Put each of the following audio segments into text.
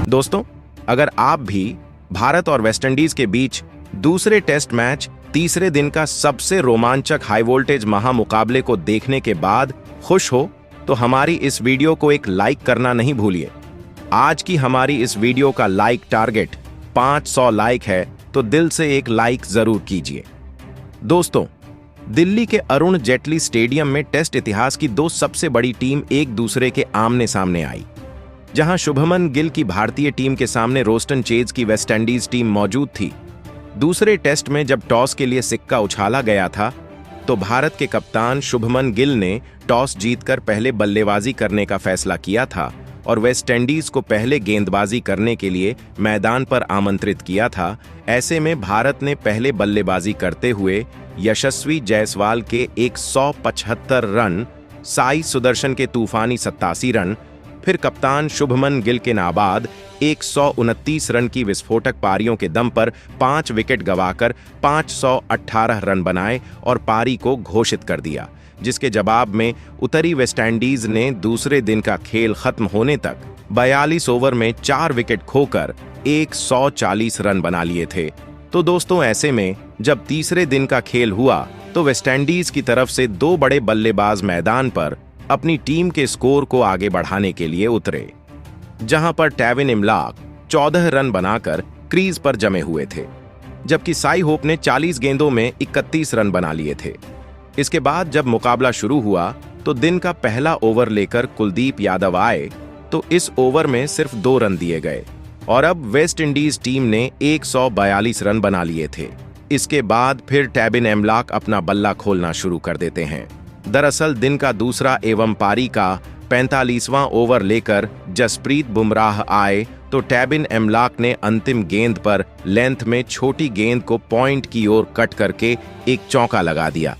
दोस्तों, अगर आप भी भारत और वेस्टइंडीज के बीच दूसरे टेस्ट मैच तीसरे दिन का सबसे रोमांचक हाई वोल्टेज महामुकाबले को देखने के बाद खुश हो तो हमारी इस वीडियो को एक लाइक करना नहीं भूलिए। आज की हमारी इस वीडियो का लाइक टारगेट 500 लाइक है, तो दिल से एक लाइक जरूर कीजिए। दोस्तों, दिल्ली के अरुण जेटली स्टेडियम में टेस्ट इतिहास की दो सबसे बड़ी टीम एक दूसरे के आमने सामने आई। जहां शुभमन गिल की भारतीय टीम के सामने रोस्टन चेज की वेस्टइंडीज टीम मौजूद थी। दूसरे टेस्ट में जब टॉस के लिए सिक्का उछाला गया था तो भारत के कप्तान शुभमन गिल ने टॉस जीतकर पहले बल्लेबाजी करने का फैसला किया था और वेस्टइंडीज को पहले गेंदबाजी करने के लिए मैदान पर आमंत्रित किया था। ऐसे में भारत ने पहले बल्लेबाजी करते हुए यशस्वी जायसवाल के 175 रन, साई सुदर्शन के तूफानी 87 रन, फिर कप्तान शुभमन गिल के नाबाद 129 रन की विस्फोटक पारियों के दम पर 5 विकेट गंवाकर 518 रन बनाए और पारी को घोषित कर दिया, जिसके जवाब में उतरी वेस्टइंडीज ने दूसरे दिन का खेल खत्म होने तक 42 ओवर में 4 विकेट खोकर 140 रन बना लिए थे। तो दोस्तों, ऐसे में जब तीसरे दिन का खेल हुआ तो वेस्टइंडीज की तरफ से दो बड़े बल्लेबाज मैदान पर अपनी टीम के स्कोर को आगे बढ़ाने के लिए उतरे, जहां पर टेविन इमलाक 14 रन बनाकर क्रीज पर जमे हुए थे, जबकि साई होप ने 40 गेंदों में 31 रन बना लिए थे। इसके बाद जब मुकाबला शुरू हुआ तो दिन का पहला ओवर लेकर कुलदीप यादव आए तो इस ओवर में सिर्फ 2 रन दिए गए और अब वेस्ट इंडीज टीम ने 142 रन बना लिए थे। इसके बाद फिर टेविन इमलाक अपना बल्ला खोलना शुरू कर देते हैं। दरअसल दिन का दूसरा एवं पारी का 45वां ओवर लेकर जसप्रीत बुमराह आए तो टेविन इमलाक ने अंतिम गेंद पर लेंथ में छोटी गेंद को पॉइंट की ओर कट करके एक चौका लगा दिया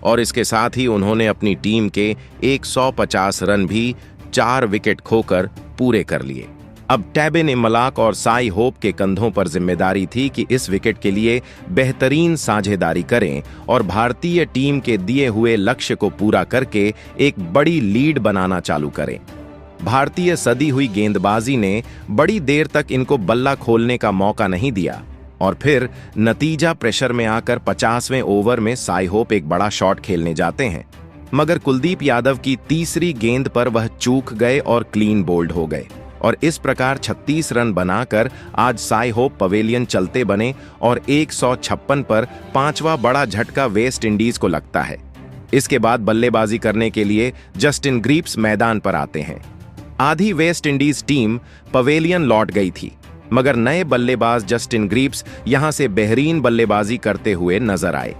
और इसके साथ ही उन्होंने अपनी टीम के 150 रन भी 4 विकेट खोकर पूरे कर लिए। अब टेविन इमलाक और साई होप के कंधों पर जिम्मेदारी थी कि इस विकेट के लिए बेहतरीन साझेदारी करें और भारतीय टीम के दिए हुए लक्ष्य को पूरा करके एक बड़ी लीड बनाना चालू करें। भारतीय सदी हुई गेंदबाजी ने बड़ी देर तक इनको बल्ला खोलने का मौका नहीं दिया और फिर नतीजा प्रेशर में आकर 50वें ओवर में साई होप एक बड़ा शॉट खेलने जाते हैं, मगर कुलदीप यादव की तीसरी गेंद पर वह चूक गए और क्लीन बोल्ड हो गए और इस प्रकार 36 रन बनाकर आज साई होप पवेलियन चलते बने और 156 पर 5वां बड़ा झटका वेस्ट इंडीज को लगता है। इसके बाद बल्लेबाजी करने के लिए जस्टिन ग्रीव्स मैदान पर आते हैं। आधी वेस्ट इंडीज टीम पवेलियन लौट गई थी, मगर नए बल्लेबाज जस्टिन ग्रीव्स यहां से बेहतरीन बल्लेबाजी करते हुए नजर आए।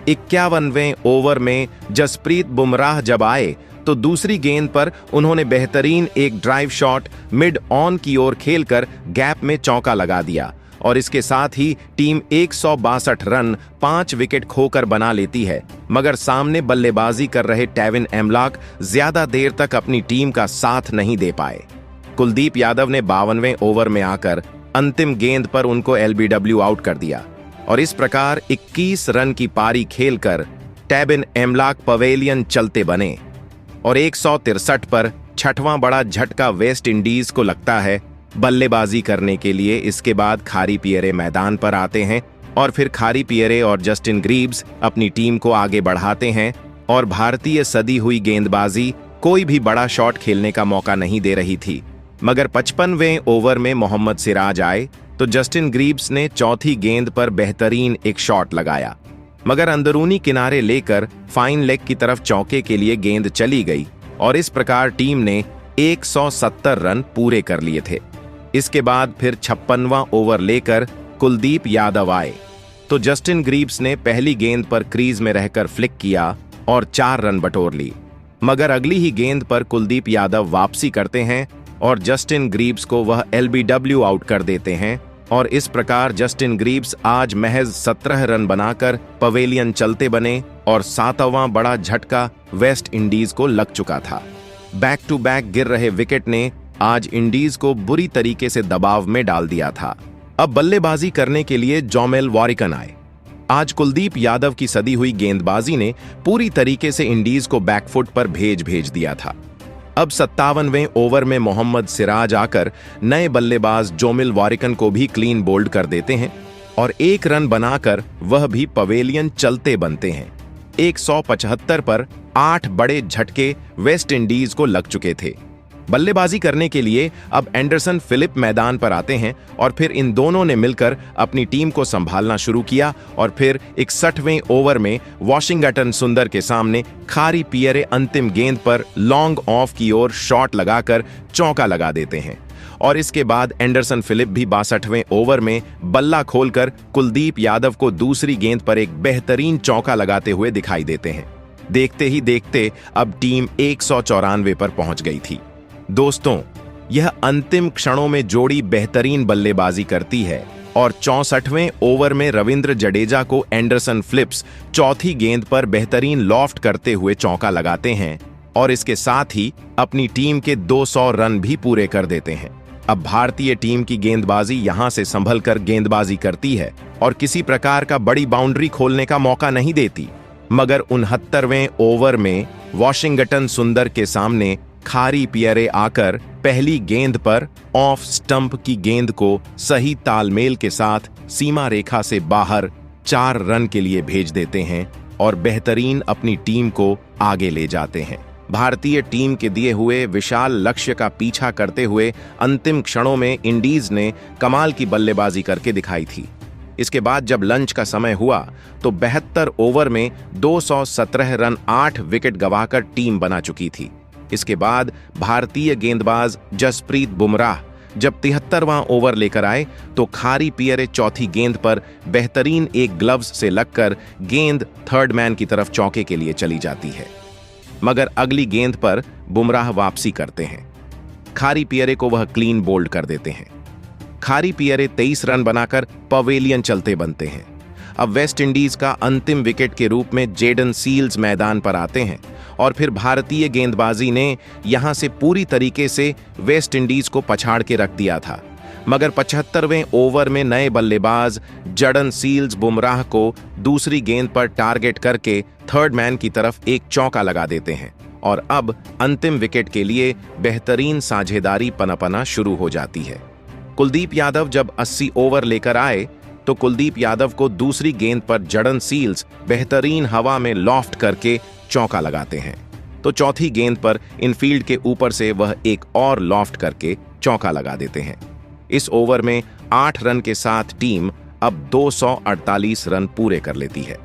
51वें ओवर में जसप्रीत बुमराह जब आए तो दूसरी गेंद पर उन्होंने बेहतरीन एक ड्राइव शॉट मिड ऑन की ओर खेलकर गैप में चौका लगा दिया और इसके साथ ही टीम 162 रन 5 विकेट खोकर बना लेती है। मगर सामने बल्लेबाजी कर रहे टेविन इमलाक ज्यादा देर तक अपनी टीम का साथ नहीं दे पाए। कुलदीप यादव ने 52वें ओवर में आकर अंतिम गेंद पर उनको एलबीडब्ल्यू आउट कर दिया और इस प्रकार 21 रन की पारी खेलकर टेविन इमलाक पवेलियन चलते बने और 163 पर 6वां बड़ा झटका वेस्ट इंडीज को लगता है बल्लेबाजी करने के लिए। इसके बाद खारी पियरे मैदान पर आते हैं और फिर खारी पियरे और जस्टिन ग्रीव्स अपनी टीम को आगे बढ़ाते हैं और भारतीय सदी हुई गेंदबाजी कोई भी बड़ा शॉट खेलने का मौका नहीं दे रही थी। मगर 55वें ओवर में मोहम्मद सिराज आए तो जस्टिन ग्रीव्स ने चौथी गेंद पर बेहतरीन एक शॉट लगाया, मगर अंदरूनी किनारे लेकर फाइन लेग की तरफ चौके के लिए गेंद चली गई और इस प्रकार टीम ने 170 रन पूरे कर लिए थे। इसके बाद फिर 56वां ओवर लेकर कुलदीप यादव आए तो जस्टिन ग्रीव्स ने पहली गेंद पर क्रीज में रहकर फ्लिक किया और 4 रन बटोर ली, मगर अगली ही गेंद पर कुलदीप यादव वापसी करते हैं और जस्टिन ग्रीव्स को वह एलबीडब्ल्यू आउट कर देते हैं और इस प्रकार जस्टिन ग्रीव्स आज महज 17 रन बनाकर पवेलियन चलते बने और 7वां बड़ा झटका वेस्ट इंडीज को लग चुका था। बैक टू बैक गिर रहे विकेट ने आज इंडीज को बुरी तरीके से दबाव में डाल दिया था। अब बल्लेबाजी करने के लिए जोमेल वॉरिकन आए। आज कुलदीप यादव की सदी हुई गेंदबाजी ने पूरी तरीके से इंडीज को बैकफुट पर भेज दिया था। अब 57वें ओवर में मोहम्मद सिराज आकर नए बल्लेबाज जोमिल वारिकन को भी क्लीन बोल्ड कर देते हैं और 1 रन बनाकर वह भी पवेलियन चलते बनते हैं। 175 पर 8 बड़े झटके वेस्ट इंडीज को लग चुके थे। बल्लेबाजी करने के लिए अब एंडरसन फिलिप मैदान पर आते हैं और फिर इन दोनों ने मिलकर अपनी टीम को संभालना शुरू किया और फिर 61वें ओवर में वॉशिंगटन सुंदर के सामने खारी पियरे अंतिम गेंद पर लॉन्ग ऑफ की ओर शॉट लगाकर चौका लगा देते हैं और इसके बाद एंडरसन फिलिप भी 62वें ओवर में बल्ला खोलकर कुलदीप यादव को दूसरी गेंद पर एक बेहतरीन चौका लगाते हुए दिखाई देते हैं। देखते ही देखते अब टीम 194 पर पहुंच गई थी। दोस्तों, यह अंतिम क्षणों में जोड़ी बेहतरीन बल्लेबाजी करती है और 64वें ओवर में रविंद्र जडेजा को एंडरसन फिलिप्स चौथी गेंद पर बेहतरीन लॉफ्ट करते हुए चौका लगाते हैं और इसके साथ ही अपनी टीम के 200 रन भी पूरे कर देते हैं। अब भारतीय टीम की गेंदबाजी यहां से संभलकर गेंदबाजी करती है और किसी प्रकार का बड़ी बाउंड्री खोलने का मौका नहीं देती, मगर 69वें ओवर में वॉशिंगटन सुंदर के सामने खारी पियरे आकर पहली गेंद पर ऑफ स्टंप की गेंद को सही तालमेल के साथ सीमा रेखा से बाहर 4 रन के लिए भेज देते हैं और बेहतरीन अपनी टीम को आगे ले जाते हैं। भारतीय टीम के दिए हुए विशाल लक्ष्य का पीछा करते हुए अंतिम क्षणों में इंडीज ने कमाल की बल्लेबाजी करके दिखाई थी। इसके बाद जब लंच का समय हुआ तो 72 ओवर में 217 रन 8 विकेट गंवाकर टीम बना चुकी थी। इसके बाद भारतीय गेंदबाज जसप्रीत बुमराह जब 73वां ओवर लेकर आए तो खारी पियरे चौथी गेंद पर बेहतरीन एक ग्लव्स से लगकर गेंद थर्ड मैन की तरफ चौके के लिए चली जाती है, मगर अगली गेंद पर बुमराह वापसी करते हैं। खारी पियरे को वह क्लीन बोल्ड कर देते हैं। खारी पियरे 23 रन बनाकर पवेलियन चलते बनते हैं। अब वेस्ट इंडीज का अंतिम विकेट के रूप में जेडन सील्स मैदान पर आते हैं और फिर भारतीय गेंदबाजी ने यहां से पूरी तरीके से वेस्ट इंडीज को पछाड़ के रख दिया था, मगर 75वें ओवर में नए बल्लेबाज जेडन सील्स बुमराह को दूसरी गेंद पर टारगेट करके थर्ड मैन की तरफ एक चौका लगा देते हैं और अब अंतिम विकेट के लिए बेहतरीन साझेदारी पनपना शुरू हो जाती है। कुलदीप यादव जब 80 ओवर लेकर आए तो कुलदीप यादव को दूसरी गेंद पर जेडन सील्स बेहतरीन हवा में लॉफ्ट करके चौका लगाते हैं, तो चौथी गेंद पर इनफील्ड के ऊपर से वह एक और लॉफ्ट करके चौका लगा देते हैं। इस ओवर में 8 रन के साथ टीम अब 248 रन पूरे कर लेती है,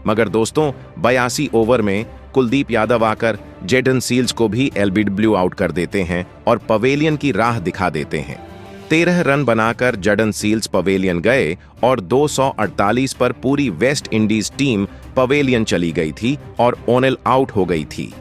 मगर दोस्तों 82 ओवर में कुलदीप यादव आकर जेडन सील्स को भी एलबीडब्ल्यू आउट कर देते हैं और पवेलियन की राह दिखा देते हैं। 13 रन बनाकर जेडन सील्स पवेलियन गए और 248 पर पूरी वेस्ट इंडीज टीम पवेलियन चली गई थी और ओनेल आउट हो गई थी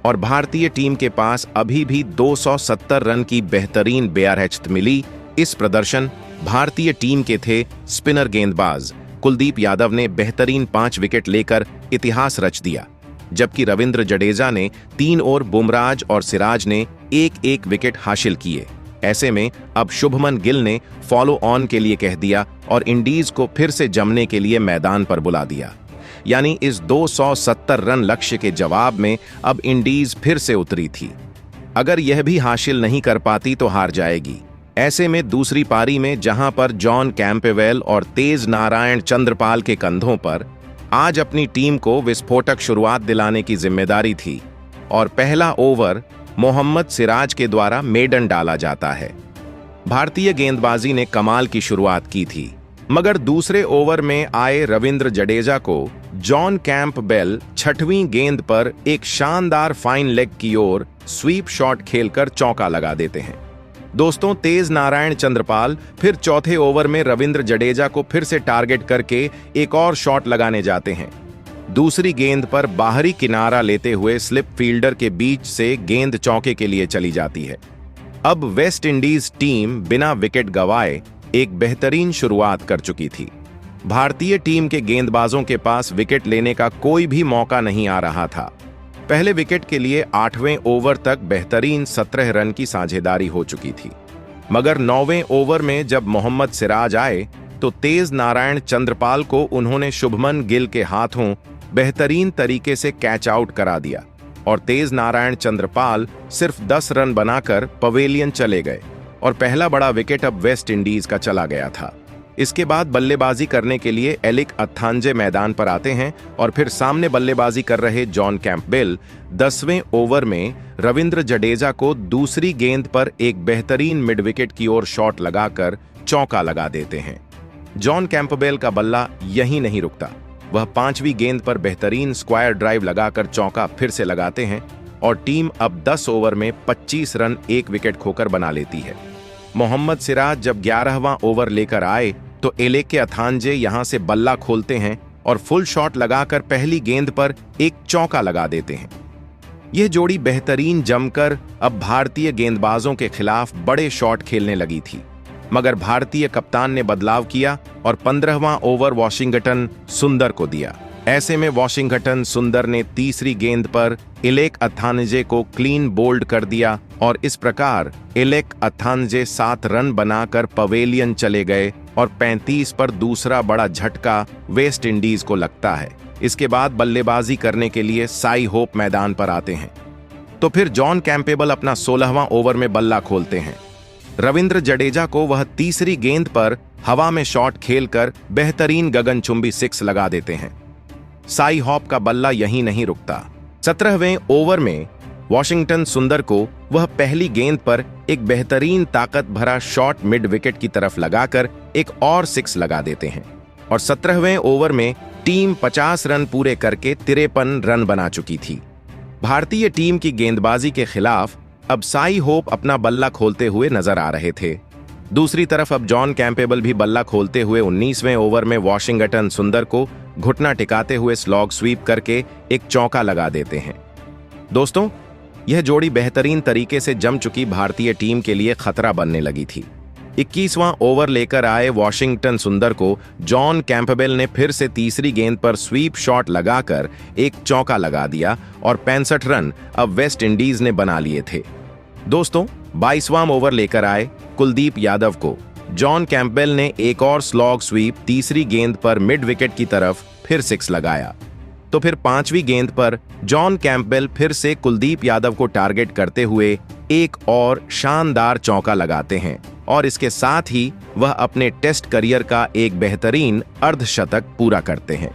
और भारतीय टीम के पास अभी भी 270 रन की बेहतरीन बेयरहचत मिली। इस प्रदर्शन भारतीय टीम के थे स्पिनर गेंदबाज कुलदीप यादव ने बेहतरीन 5 विकेट लेकर इतिहास रच दिया, जबकि रविंद्र जडेजा ने 3 और बुमराज और सिराज ने 1-1 विकेट हासिल किए। ऐसे में अब शुभमन गिल ने फॉलो ऑन के लिए कह दिया और इंडीज को फिर से जमने के लिए मैदान पर बुला दिया। यानी इस 270 रन लक्ष्य के जवाब में अब इंडीज फिर से उतरी थी। अगर यह भी हासिल नहीं कर पाती तो हार जाएगी। ऐसे में दूसरी पारी में जहां पर जॉन कैंपबेल और तेज नारायण चंद्रपाल के कंधों पर आज अपनी टीम को विस्फोटक शुरुआत दिलाने की जिम्मेदारी थी और पहला ओवर मोहम्मद सिराज के द्वारा मेडन डाला जाता है। भारतीय गेंदबाजी ने कमाल की शुरुआत की थी, मगर दूसरे ओवर में आए रविंद्र जडेजा को जॉन कैंपबेल 6वीं गेंद पर एक शानदार फाइन लेग की ओर स्वीप शॉट खेलकर चौका लगा देते हैं। दोस्तों, तेज नारायण चंद्रपाल फिर चौथे ओवर में रविंद्र जडेजा को फिर से टारगेट करके एक और शॉट लगाने जाते हैं। दूसरी गेंद पर बाहरी किनारा लेते हुए स्लिप फील्डर के बीच से गेंद चौके के लिए चली जाती है। अब वेस्ट इंडीज टीम बिना विकेट गंवाए एक बेहतरीन शुरुआत कर चुकी थी। भारतीय टीम के गेंदबाजों के पास विकेट लेने का कोई भी मौका नहीं आ रहा था। पहले विकेट के लिए 8वें ओवर तक बेहतरीन 17 रन की साझेदारी हो चुकी थी, मगर 9वें ओवर में जब मोहम्मद सिराज आए तो तेज नारायण चंद्रपाल को उन्होंने शुभमन गिल के हाथों बेहतरीन तरीके से कैच आउट करा दिया और तेज नारायण चंद्रपाल सिर्फ 10 रन बनाकर पवेलियन चले गए और पहला बड़ा विकेट अब वेस्ट इंडीज का चला गया था। इसके बाद बल्लेबाजी करने के लिए एलिक अथांजे मैदान पर आते हैं और फिर सामने बल्लेबाजी कर रहे जॉन कैंपबेल 10वें ओवर में रविंद्र जडेजा को दूसरी गेंद पर एक बेहतरीन मिड विकेट की ओर शॉट लगाकर चौका लगा देते हैं। जॉन कैंपबेल का बल्ला यहीं नहीं रुकता, वह 5वीं गेंद पर बेहतरीन स्क्वायर ड्राइव लगाकर चौका फिर से लगाते हैं और टीम अब 10 ओवर में 25 रन 1 विकेट खोकर बना लेती है। मोहम्मद सिराज जब 11वां ओवर लेकर आए तो एलेके अथांजे यहां से बल्ला खोलते हैं और फुल शॉट लगाकर पहली गेंद पर एक चौका लगा देते हैं। यह जोड़ी बेहतरीन जमकर अब भारतीय गेंदबाजों के खिलाफ बड़े शॉट खेलने लगी थी, मगर भारतीय कप्तान ने बदलाव किया और 15वां ओवर वॉशिंगटन सुंदर को दिया। ऐसे में वॉशिंगटन सुंदर ने तीसरी गेंद पर एलेक अथांजे को क्लीन बोल्ड कर दिया और इस प्रकार एलेक अथांजे 7 रन बनाकर पवेलियन चले गए और 35 पर दूसरा बड़ा झटका वेस्ट इंडीज को लगता है। इसके बाद बल्लेबाजी करने के लिए साई होप मैदान पर आते हैं तो फिर जॉन कैंपेबल अपना 16वां ओवर में बल्ला खोलते हैं। रविंद्र जडेजा को वह तीसरी गेंद पर हवा में शॉट खेलकर बेहतरीन गगनचुंबी 6 लगा देते हैं। साई होप का बल्ला यहीं नहीं रुकता। 17वें ओवर में वॉशिंगटन सुंदर को वह पहली गेंद पर एक बेहतरीन ताकत भरा शॉट मिड विकेट की तरफ लगाकर एक और 6 लगा देते हैं और 17वें ओवर में टीम 50 रन पूरे करके 53 रन बना चुकी थी। भारतीय टीम की गेंदबाजी के खिलाफ अब साई होप अपना बल्ला खोलते हुए नजर आ रहे थे। दूसरी तरफ अब जॉन कैंपेबल भी बल्ला खोलते हुए 19वें ओवर में वॉशिंगटन सुंदर को घुटना टिकाते हुए स्लॉग स्वीप करके एक चौका लगा देते हैं। दोस्तों, यह जोड़ी बेहतरीन तरीके से जम चुकी भारतीय टीम के लिए खतरा बनने लगी थी। 21वां ओवर लेकर आए वॉशिंगटन सुंदर को जॉन कैंपबेल ने फिर से तीसरी गेंद पर स्वीप शॉट लगाकर एक चौका लगा दिया और 65 रन अब वेस्ट इंडीज ने बना लिए थे। दोस्तों, 22वां ओवर लेकर आए कुलदीप यादव को जॉन कैंपबेल ने एक और स्लॉग स्वीप तीसरी गेंद पर मिड विकेट की तरफ फिर 6 लगाया तो फिर 5वीं गेंद पर जॉन कैंपबेल फिर से कुलदीप यादव को टारगेट करते हुए एक और शानदार चौका लगाते हैं और इसके साथ ही वह अपने टेस्ट करियर का एक बेहतरीन अर्धशतक पूरा करते हैं।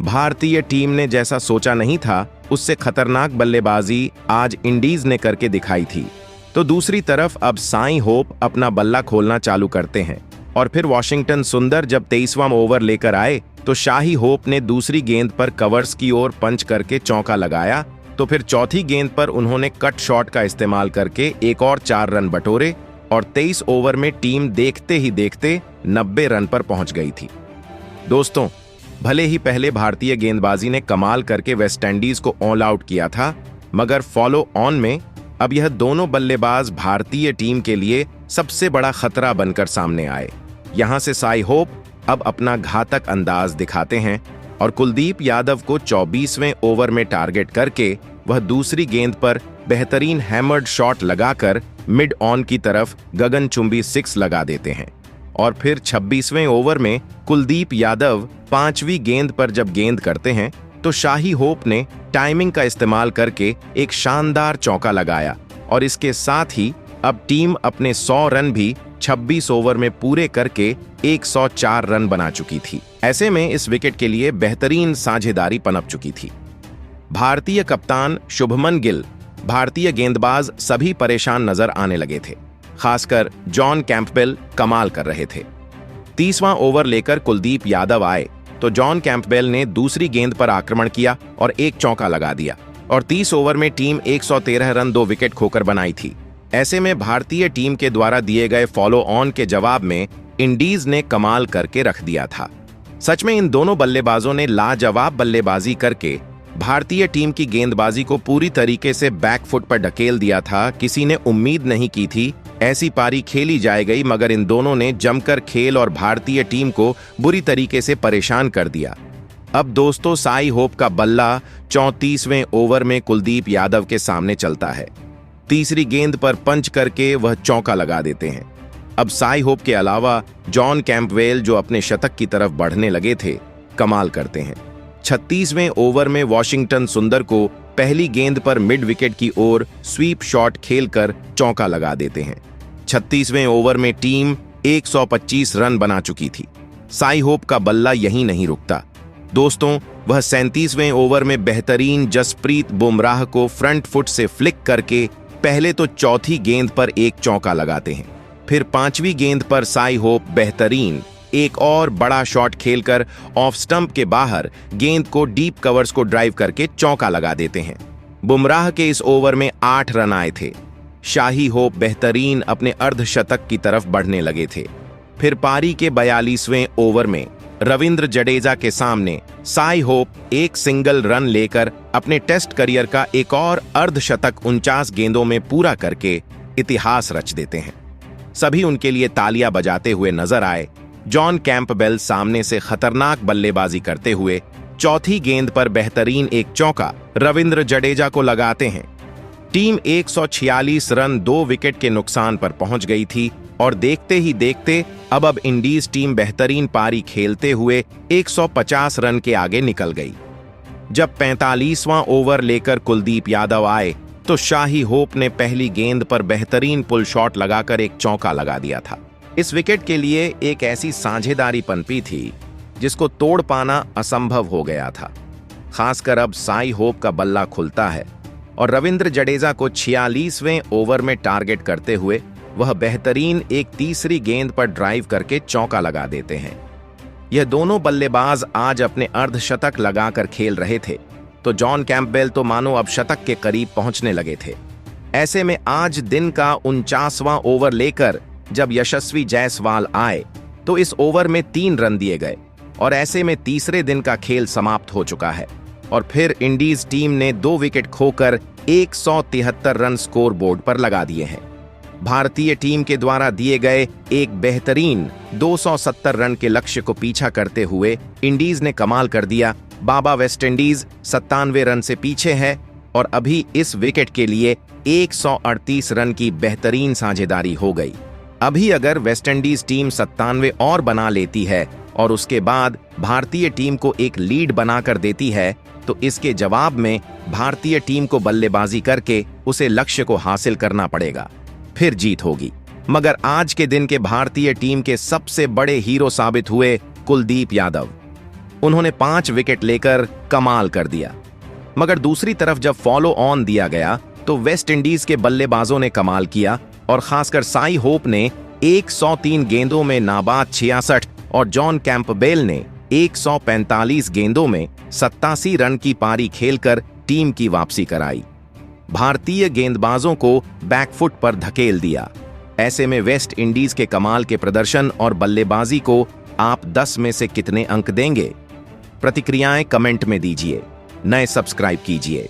भारतीय टीम ने जैसा सोचा नहीं था उससे खतरनाक बल्लेबाजी आज इंडीज ने करके दिखाई थी। तो दूसरी तरफ अब साई होप अपना बल्ला खोलना चालू करते हैं और फिर वॉशिंगटन सुंदर जब 23वां ओवर लेकर आए तो शाही होप ने दूसरी गेंद पर कवर्स की ओर पंच करके चौका लगाया तो फिर चौथी गेंद पर उन्होंने कट शॉट का इस्तेमाल करके एक और 4 रन बटोरे और 23 ओवर में टीम देखते ही देखते 90 रन पर पहुंच गई थी। दोस्तों, भले ही पहले भारतीय गेंदबाजी ने कमाल करके वेस्टइंडीज को ऑल आउट किया था, मगर फॉलो ऑन में अब यह दोनों बल्लेबाज भारतीय टीम के लिए सबसे बड़ा खतरा बनकर सामने आए। यहां से साई होप अब अपना घातक अंदाज दिखाते हैं और कुलदीप यादव को 24वें ओवर में टारगेट करके वह दूसरी गेंद पर बेहतरीन हैमर्ड शॉट लगाकर मिड ऑन की तरफ गगनचुंबी 6 लगा देते हैं और फिर 26वें ओवर में कुलदीप यादव 5वीं गेंद पर जब गेंद करते हैं तो शाही होप ने टाइमिंग का इस्तेमाल करके एक शानदार चौका लगाया और इसके साथ ही अब टीम अपने 100 रन भी 26 ओवर में पूरे करके 104 रन बना चुकी थी। ऐसे में इस विकेट के लिए बेहतरीन साझेदारी पनप चुकी थी। भारतीय कप्तान शुभमन गिल, भारतीय गेंदबाज सभी परेशान नजर आने लगे थे। खासकर जॉन कैंपबेल कमाल कर रहे थे। 30वां ओवर लेकर कुलदीप यादव आए तो जॉन कैंपबेल ने दूसरी गेंद पर आक्रमण किया और एक चौका लगा दिया और 30 ओवर में टीम 113 रन 2 विकेट खोकर बनाई थी। ऐसे में भारतीय टीम के द्वारा दिए गए फॉलो ऑन के जवाब में इंडीज ने कमाल करके रख दिया था। सच में इन दोनों बल्लेबाजों ने लाजवाब बल्लेबाजी करके भारतीय टीम की गेंदबाजी को पूरी तरीके से बैकफुट पर ढकेल दिया था। किसी ने उम्मीद नहीं की थी ऐसी पारी खेली जाएगी, मगर इन दोनों ने जमकर खेल और भारतीय टीम को बुरी तरीके से परेशान कर दिया। अब दोस्तों, साई होप का बल्ला 34वें ओवर में कुलदीप यादव के सामने चलता है। तीसरी गेंद पर पंच करके वह चौका लगा देते हैं। अब साई होप के अलावा जॉन कैंपबेल, जो अपने शतक की तरफ बढ़ने लगे थे, कमाल करते हैं। 36वें ओवर में वॉशिंगटन सुंदर को पहली गेंद पर मिड विकेट की ओर स्वीप शॉट खेलकर चौका लगा देते हैं। 36वें ओवर में टीम 125 रन बना चुकी थी। साई होप का बल्ला यहीं नहीं रुकता दोस्तों, वह 37वें ओवर में बेहतरीन जसप्रीत बुमराह को फ्रंट फुट से फ्लिक करके पहले तो चौथी गेंद पर एक चौका लगाते हैं। फिर 5वीं गेंद पर साई होप बेहतरीन एक और बड़ा शॉट खेलकर ऑफ स्टंप के बाहर गेंद को डीप कवर्स को ड्राइव करके चौका लगा देते हैं। बुमराह के इस ओवर में 8 रन आए थे। शाही होप बेहतरीन अपने अर्धशतक की तरफ बढ़ने लगे थे। फिर पारी के 42वें ओवर में रविंद्र जडेजा के सामने साई होप एक सिंगल रन लेकर अपने टेस्ट करियर का एक और अर्धशतक 49 गेंदों में पूरा करके इतिहास रच देते हैं। सभी उनके लिए तालियां बजाते हुए नजर आए। जॉन कैंपबेल सामने से खतरनाक बल्लेबाजी करते हुए चौथी गेंद पर बेहतरीन एक चौका रविंद्र जडेजा को लगाते हैं। टीम 146 रन 2 विकेट के नुकसान पर पहुंच गई थी और देखते ही देखते अब इंडीज टीम बेहतरीन पारी खेलते हुए 150 रन के आगे निकल गई। जब 45वां ओवर लेकर कुलदीप यादव आए तो शाही होप ने पहली गेंद पर बेहतरीन पुल शॉट लगाकर एक चौका लगा दिया था। इस विकेट के लिए एक ऐसी साझेदारी पनपी थी जिसको तोड़ पाना असंभव हो गया था। खासकर अब साई होप का बल्ला खुलता है और रविंद्र जडेजा को 46वें ओवर में टारगेट करते हुए वह बेहतरीन एक तीसरी गेंद पर ड्राइव करके चौका लगा देते हैं। यह दोनों बल्लेबाज आज अपने अर्धशतक लगाकर खेल रहे थे तो जॉन कैंपबेल तो मानो अब शतक के करीब पहुंचने लगे थे। ऐसे में आज दिन का 49वां ओवर लेकर जब यशस्वी जायसवाल आए तो इस ओवर में 3 रन दिए गए और ऐसे में तीसरे दिन का खेल समाप्त हो चुका है और फिर इंडीज टीम ने 2 विकेट खोकर 173 रन स्कोर बोर्ड पर लगा दिए हैं। भारतीय टीम के द्वारा दिए गए एक बेहतरीन 270 रन के लक्ष्य को पीछा करते हुए इंडीज ने कमाल कर दिया। बाबा वेस्टइंडीज 97 रन से पीछे है और अभी इस विकेट के लिए 138 रन की बेहतरीन साझेदारी हो गई। अभी अगर वेस्टइंडीज टीम 97 और बना लेती है और उसके बाद भारतीय टीम को एक लीड बनाकर देती है तो इसके जवाब में भारतीय टीम को बल्लेबाजी करके उसे लक्ष्य को हासिल करना पड़ेगा, फिर जीत होगी। मगर आज के दिन के भारतीय टीम के सबसे बड़े हीरो साबित हुए कुलदीप यादव। उन्होंने 5 विकेट लेकर कमाल कर दिया। मगर दूसरी तरफ जब फॉलो ऑन दिया गया तो वेस्ट इंडीज के बल्लेबाजों ने कमाल किया और खासकर साई होप ने 103 गेंदों में नाबाद 66 और जॉन कैंपबेल ने 145 गेंदों में 87 रन की पारी खेलकर टीम की वापसी कराई। भारतीय गेंदबाजों को बैकफुट पर धकेल दिया। ऐसे में वेस्ट इंडीज के कमाल के प्रदर्शन और बल्लेबाजी को आप 10 में से कितने अंक देंगे? प्रतिक्रियाएं कमेंट में दीजिए। नए सब्सक्राइब कीजिए।